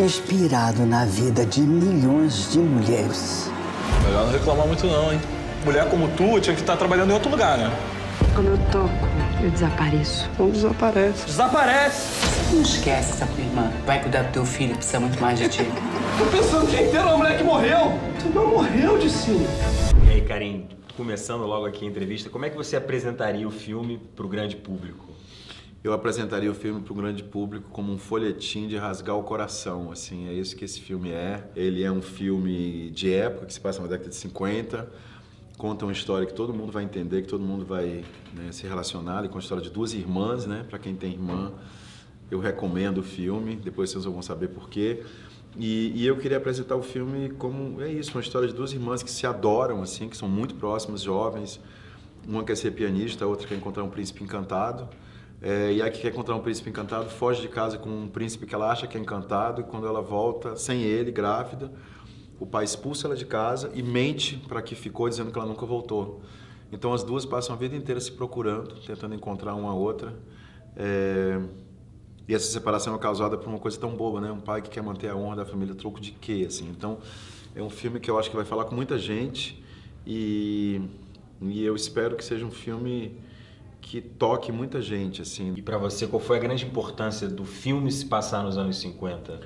inspirado na vida de milhões de mulheres. Melhor não reclamar muito não, hein? Mulher como tu tinha que estar trabalhando em outro lugar, né? Quando eu toco, eu desapareço. Não desaparece. Desaparece! Não esquece essa tua irmã. Vai cuidar do teu filho, precisa muito mais de ti. Tô pensando o dia inteiro na mulher que morreu. Tu não morreu, Dicínio. E aí, Karim, começando logo aqui a entrevista, como é que você apresentaria o filme pro grande público? Eu apresentaria o filme para o grande público como um folhetim de rasgar o coração, assim, é isso que esse filme é. Ele é um filme de época, que se passa na década de 50, conta uma história que todo mundo vai entender, que todo mundo vai, né, se relacionar, com a história de duas irmãs, né? Para quem tem irmã, eu recomendo o filme, depois vocês vão saber por quê. E eu queria apresentar o filme como, é isso, uma história de duas irmãs que se adoram, assim, que são muito próximas, jovens. Uma quer ser pianista, a outra quer encontrar um príncipe encantado. E a que quer encontrar um príncipe encantado foge de casa com um príncipe que ela acha que é encantado, e quando ela volta sem ele, grávida, o pai expulsa ela de casa e mente para que ficou, dizendo que ela nunca voltou. Então as duas passam a vida inteira se procurando, tentando encontrar uma a outra. E essa separação é causada por uma coisa tão boba, né? Um pai que quer manter a honra da família a troco de quê, assim? Então é um filme que eu acho que vai falar com muita gente e eu espero que seja um filme que toque muita gente, assim. E pra você, qual foi a grande importância do filme se passar nos anos 50,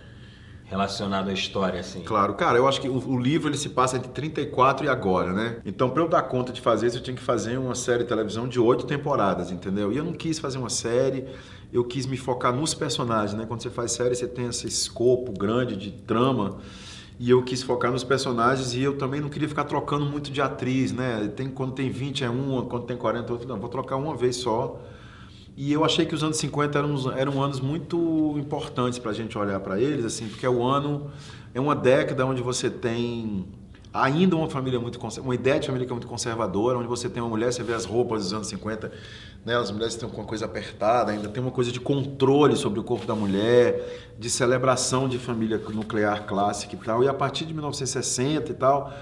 relacionado à história, assim? Claro, cara, eu acho que o livro ele se passa entre 34 e agora, né? Então, pra eu dar conta de fazer isso, eu tinha que fazer uma série de televisão de 8 temporadas, entendeu? E eu não quis fazer uma série, eu quis me focar nos personagens, né? Quando você faz série, você tem esse escopo grande de trama, e eu quis focar nos personagens e eu também não queria ficar trocando muito de atriz, né? Quando tem 20 é uma, quando tem 40 outra. Não, vou trocar uma vez só. E eu achei que os anos 50 eram anos muito importantes pra gente olhar para eles, assim, porque é uma década onde você tem ainda uma família uma ideia de família que é muito conservadora, onde você tem uma mulher, você vê as roupas dos anos 50, né, as mulheres têm uma coisa apertada, ainda tem uma coisa de controle sobre o corpo da mulher, de celebração de família nuclear clássica e tal, e a partir de 1960 e tal,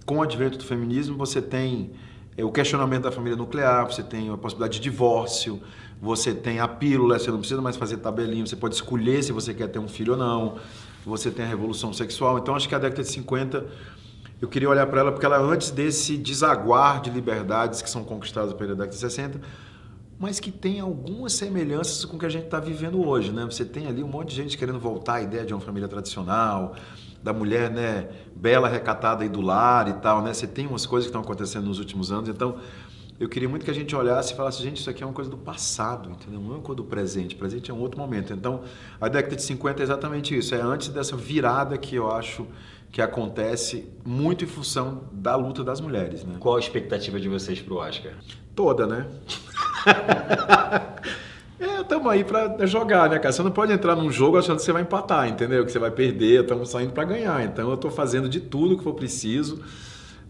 com o advento do feminismo, você tem o questionamento da família nuclear, você tem a possibilidade de divórcio, você tem a pílula, você não precisa mais fazer tabelinho, você pode escolher se você quer ter um filho ou não, você tem a revolução sexual. Então acho que a década de 50, eu queria olhar para ela porque ela antes desse desaguar de liberdades que são conquistadas pela década de 60, mas que tem algumas semelhanças com o que a gente está vivendo hoje, né? Você tem ali um monte de gente querendo voltar à ideia de uma família tradicional, da mulher, né, bela, recatada e do lar e tal, né? Você tem umas coisas que estão acontecendo nos últimos anos, então eu queria muito que a gente olhasse e falasse, gente, isso aqui é uma coisa do passado, entendeu? Não é uma coisa do presente, o presente é um outro momento. Então, a década de 50 é exatamente isso, é antes dessa virada que eu acho que acontece muito em função da luta das mulheres, né? Qual a expectativa de vocês pro Oscar? Toda, né? Estamos aí para jogar, né, cara? Você não pode entrar num jogo achando que você vai empatar, entendeu? Que você vai perder, estamos saindo para ganhar. Então eu estou fazendo de tudo que for preciso.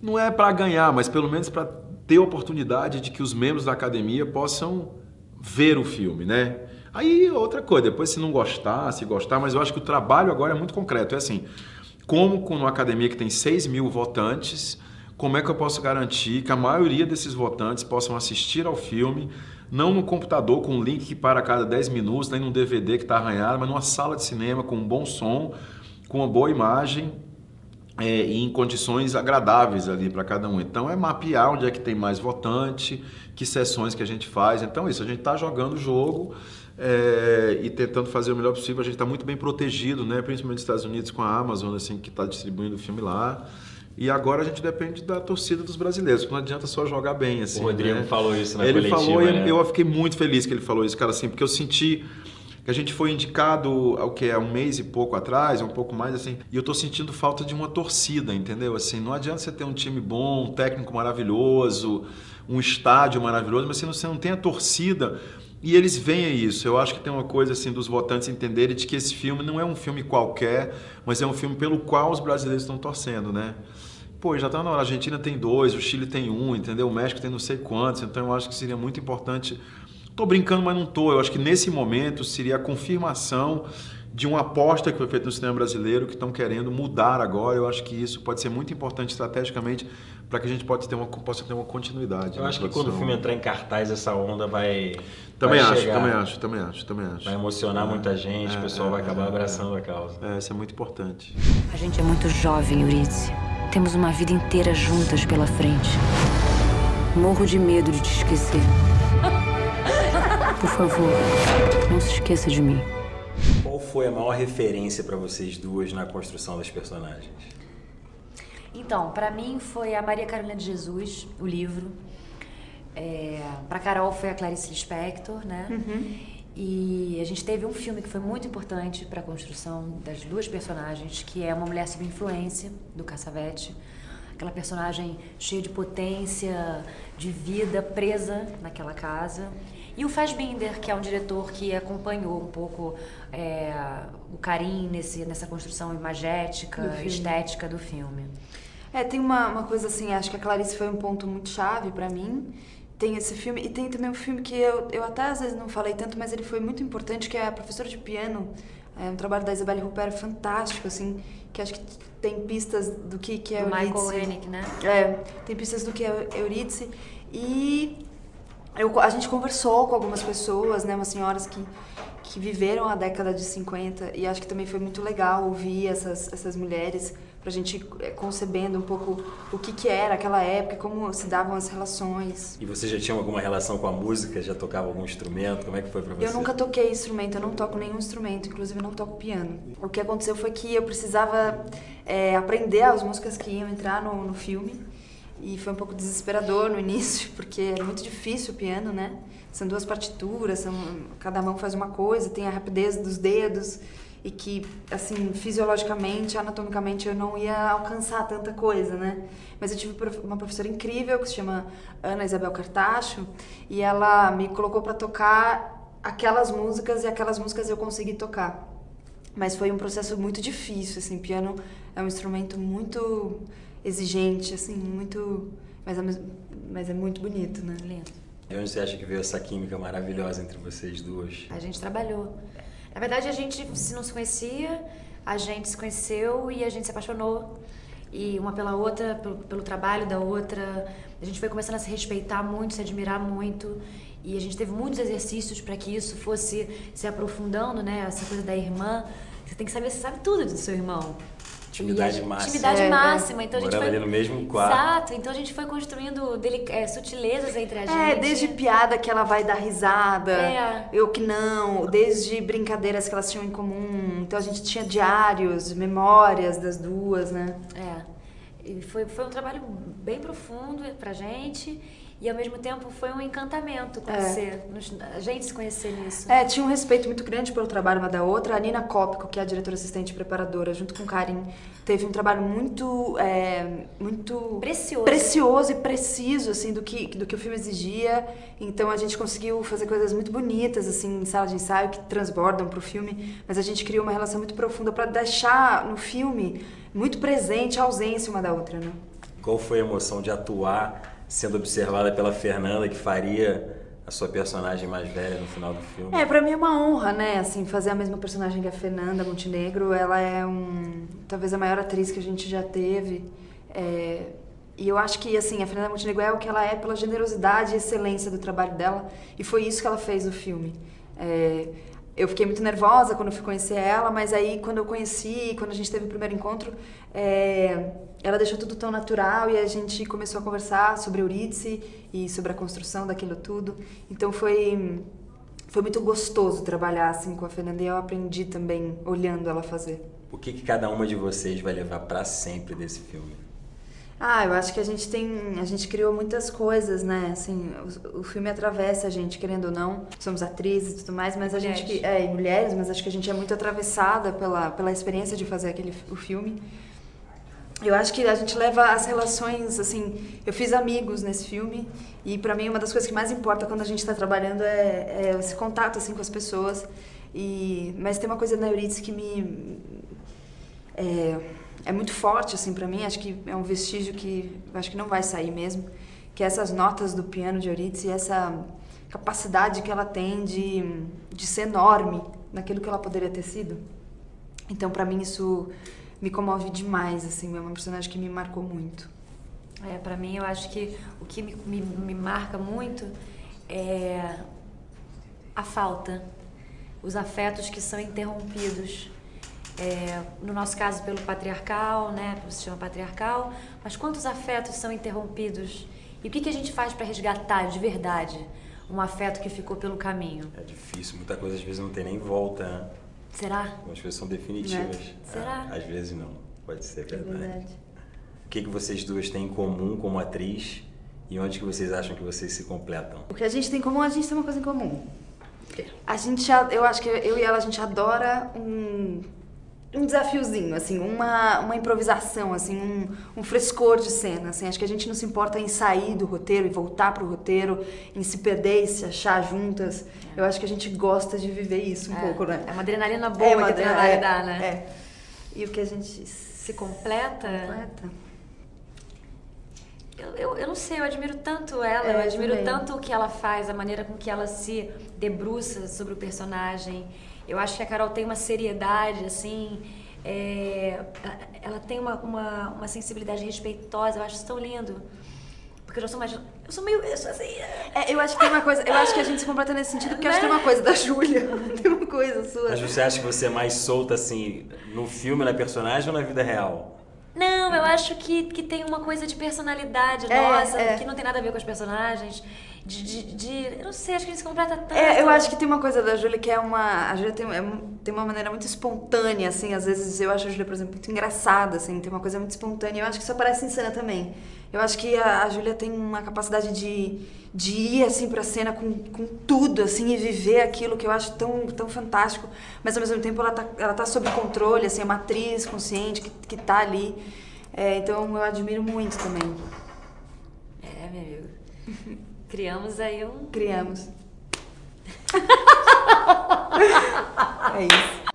Não é para ganhar, mas pelo menos para ter a oportunidade de que os membros da academia possam ver o filme, né? Aí outra coisa, depois se não gostar, se gostar, mas eu acho que o trabalho agora é muito concreto. É assim, como com uma academia que tem 6.000 votantes, como é que eu posso garantir que a maioria desses votantes possam assistir ao filme, não no computador com um link que para a cada 10 minutos, nem num DVD que está arranhado, mas numa sala de cinema com um bom som, com uma boa imagem e em condições agradáveis ali para cada um. Então é mapear onde é que tem mais votante, que sessões que a gente faz. Então isso, a gente está jogando o jogo e tentando fazer o melhor possível. A gente está muito bem protegido, né? Principalmente nos Estados Unidos com a Amazon, assim, que está distribuindo o filme lá. E agora a gente depende da torcida dos brasileiros, porque não adianta só jogar bem, assim. O Rodrigo, né, falou isso na coletiva. Ele falou, né? Eu fiquei muito feliz que ele falou isso, cara, assim, porque eu senti que a gente foi indicado há um mês e pouco atrás, um pouco mais, assim, e eu tô sentindo falta de uma torcida, entendeu? Assim, não adianta você ter um time bom, um técnico maravilhoso, um estádio maravilhoso, mas se você não tem a torcida. E eles veem isso. Eu acho que tem uma coisa assim dos votantes entenderem de que esse filme não é um filme qualquer, mas é um filme pelo qual os brasileiros estão torcendo, né? Pô, já tá na hora. A Argentina tem 2, o Chile tem 1, entendeu? O México tem não sei quantos. Então eu acho que seria muito importante. Tô brincando, mas não tô. Eu acho que nesse momento seria a confirmação de uma aposta que foi feita no cinema brasileiro, que estão querendo mudar agora. Eu acho que isso pode ser muito importante estrategicamente para que a gente possa ter uma continuidade. Eu acho que quando o filme entrar em cartaz, essa onda vai Também vai acho, chegar. também acho. Vai emocionar muita gente, o pessoal vai acabar abraçando a causa. Isso é muito importante. A gente é muito jovem, Eurídice. Temos uma vida inteira juntas pela frente. Morro de medo de te esquecer. Por favor, não se esqueça de mim. Qual foi a maior referência para vocês duas na construção das personagens? Então, para mim foi a Maria Carolina de Jesus, o livro. Para Carol foi a Clarice Lispector, né? E a gente teve um filme que foi muito importante para a construção das duas personagens, que é Uma Mulher Sob Influência, do Cassavetes. Aquela personagem cheia de potência, de vida, presa naquela casa. E o Fassbinder, que é um diretor que acompanhou um pouco o Karim nessa construção imagética, estética do filme. Tem uma coisa assim, acho que a Clarice foi um ponto muito chave pra mim. Tem esse filme, e tem também um filme que eu até às vezes não falei tanto, mas ele foi muito importante, que é A Professora de Piano. É um trabalho da Isabelle Huppert fantástico, assim, que acho que tem pistas do que é do Eurídice. Michael Haneke, né? Tem pistas do que é Eurídice. E a gente conversou com algumas pessoas, né, umas senhoras que viveram a década de 50, e acho que também foi muito legal ouvir essas mulheres, pra gente concebendo um pouco o que era aquela época, como se davam as relações. E você já tinha alguma relação com a música? Já tocava algum instrumento? Como é que foi pra você? Eu nunca toquei instrumento, eu não toco nenhum instrumento, inclusive não toco piano. O que aconteceu foi que eu precisava aprender as músicas que iam entrar no filme, e foi um pouco desesperador no início, porque é muito difícil o piano, né? São duas partituras, cada mão faz uma coisa, tem a rapidez dos dedos, e que, assim, fisiologicamente, anatomicamente, eu não ia alcançar tanta coisa, né? Mas eu tive uma professora incrível, que se chama Ana Isabel Cartacho, e ela me colocou para tocar aquelas músicas, e aquelas músicas eu consegui tocar. Mas foi um processo muito difícil, assim, piano é um instrumento muito exigente, assim, muito... Mas é muito bonito, né? Lindo. E onde você acha que veio essa química maravilhosa entre vocês duas? A gente trabalhou. Na verdade, a gente não se conhecia, a gente se conheceu e a gente se apaixonou. E uma pela outra, pelo trabalho da outra. A gente foi começando a se respeitar muito, se admirar muito. E a gente teve muitos exercícios para que isso fosse se aprofundando, né? Essa coisa da irmã. Você tem que saber, você sabe tudo do seu irmão. Intimidade máxima. Intimidade máxima. Então, morando a gente foi... ali no mesmo quarto. Exato. Então a gente foi construindo sutilezas entre a gente. Desde piada que ela vai dar risada, eu que não, desde brincadeiras que elas tinham em comum. Então a gente tinha diários, memórias das duas, né? E foi um trabalho bem profundo pra gente. E ao mesmo tempo foi um encantamento conhecer, a gente se conhecer nisso. Tinha um respeito muito grande pelo trabalho uma da outra. A Nina Cópico, que é a diretora assistente preparadora, junto com o Karim, teve um trabalho muito precioso e preciso, assim, do que o filme exigia. Então a gente conseguiu fazer coisas muito bonitas, assim, em sala de ensaio, que transbordam pro filme. Mas a gente criou uma relação muito profunda para deixar no filme muito presente a ausência uma da outra, né? Qual foi a emoção de atuar sendo observada pela Fernanda, que faria a sua personagem mais velha no final do filme? Pra mim é uma honra, né, assim, fazer a mesma personagem que a Fernanda Montenegro. Ela é talvez a maior atriz que a gente já teve. E eu acho que, assim, a Fernanda Montenegro é o que ela é pela generosidade e excelência do trabalho dela, e foi isso que ela fez no filme. Eu fiquei muito nervosa quando eu fui conhecer ela, mas aí quando eu conheci, quando a gente teve o primeiro encontro, ela deixou tudo tão natural e a gente começou a conversar sobre Eurídice e sobre a construção daquilo tudo. Então foi muito gostoso trabalhar assim com a Fernanda, e eu aprendi também olhando ela fazer. O que cada uma de vocês vai levar pra sempre desse filme? Eu acho que a gente criou muitas coisas, né? Assim, o filme atravessa a gente, querendo ou não. Somos atrizes e tudo mais, mas a gente mulheres, mas acho que a gente é muito atravessada pela experiência de fazer o filme. Eu acho que a gente leva as relações, assim, eu fiz amigos nesse filme, e pra mim uma das coisas que mais importa quando a gente tá trabalhando é esse contato, assim, com as pessoas. Mas tem uma coisa na Eurídice que é muito forte, assim, pra mim. Acho que é um vestígio que acho que não vai sair mesmo, que é essas notas do piano de Eurídice e essa capacidade que ela tem de ser enorme naquilo que ela poderia ter sido. Então, pra mim, isso me comove demais, assim, é uma personagem que me marcou muito. Pra mim, eu acho que o que me marca muito é a falta, os afetos que são interrompidos. No nosso caso, pelo patriarcal, né, pelo sistema patriarcal, mas quantos afetos são interrompidos? E o que a gente faz para resgatar de verdade um afeto que ficou pelo caminho? É difícil, muita coisa às vezes não tem nem volta, né? Será? Algumas coisas são definitivas. Será? Às vezes não, pode ser verdade. É verdade. O que vocês duas têm em comum como atriz e onde que vocês acham que vocês se completam? O que a gente tem em comum, a gente tem uma coisa em comum. Eu acho que eu e ela, a gente adora um desafiozinho, assim, uma improvisação, assim, um frescor de cena, assim. Acho que a gente não se importa em sair do roteiro e voltar pro roteiro, em se perder e se achar juntas. Eu acho que a gente gosta de viver isso um pouco, né? É uma adrenalina boa que a adrenalina dá, né? E o que a gente se completa. Eu não sei, eu admiro tanto ela, eu admiro tanto o que ela faz, a maneira com que ela se debruça sobre o personagem. Eu acho que a Carol tem uma seriedade, assim, ela tem uma sensibilidade respeitosa, eu acho isso tão lindo. Porque eu sou meio... eu acho que tem uma coisa, eu acho que a gente se completa nesse sentido, porque eu acho que tem uma coisa da Júlia, tem uma coisa sua. Mas você acha que você é mais solta, assim, no filme, na personagem ou na vida real? Não, eu acho que tem uma coisa de personalidade nossa, que não tem nada a ver com os personagens. Eu não sei, acho que a gente se completa tanto. Eu acho que tem uma coisa da Júlia que a Júlia tem uma maneira muito espontânea, assim, às vezes eu acho a Júlia, por exemplo, muito engraçada, assim, tem uma coisa muito espontânea. Eu acho que isso aparece em cena também. Eu acho que a Júlia tem uma capacidade de ir, assim, pra cena com tudo, assim, e viver aquilo que eu acho tão fantástico. Mas, ao mesmo tempo, ela tá sob controle, assim, é uma atriz consciente que tá ali. Então, eu admiro muito também. Meu amigo. Criamos aí Criamos. É isso.